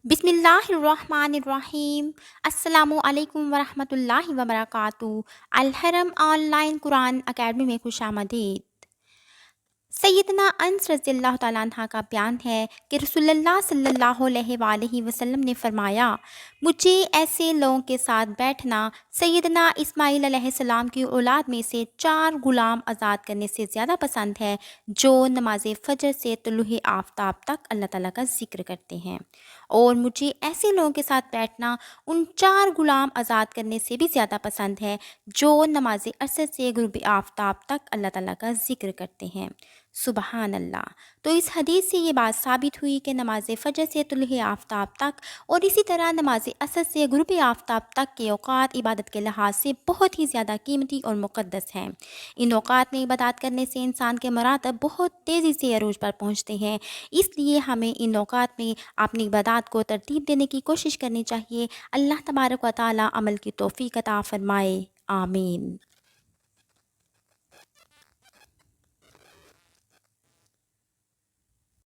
बिस्मिल्लाहिर्रहमानिर्रहीम। अस्सलामु अलैकुम वरहमतुल्लाहि वबरकातुहू। अलहरम ऑनलाइन कुरान अकेडमी में खुशामदीद। सैयदना अनस रज़ियल्लाहु तआला अन्हा का बयान है कि रसूलुल्लाह सल्लल्लाहु अलैहि वसल्लम ने फरमाया, मुझे ऐसे लोगों के साथ बैठना सैयदना इस्माईल अलैहिस्सलाम की औलाद में से 4 गुलाम आज़ाद करने से ज़्यादा पसंद है जो नमाज फ़जर से तुलूए आफ़ताब तक अल्लाह ताला का ज़िक्र करते हैं, और मुझे ऐसे लोगों के साथ बैठना उन 4 गुलाम आज़ाद करने से भी ज़्यादा पसंद है जो नमाज असर से गुरूब आफ़ताब तक अल्लाह ताला का ज़िक्र करते हैं। सुबहान अल्लाह। तो इस हदीस से ये बात साबित हुई कि नमाज फ़जर से तुलूए आफ़ताब तक और इसी तरह नमाज असर से गुरूब आफ़ताब तक के औक़ात इबादत के लिहाज से बहुत ही ज़्यादा कीमती और मुक़द्दस हैं। इन औक़ात में इबादत करने से इंसान के मरातब बहुत तेज़ी से अरूज पर पहुँचते हैं, इसलिए हमें इन औक़ात में अपनी इबादत को तरतीब देने की कोशिश करनी चाहिए। अल्लाह तबारक व तआला अमल की तौफ़ीक़ अता फ़रमाए। आमीन।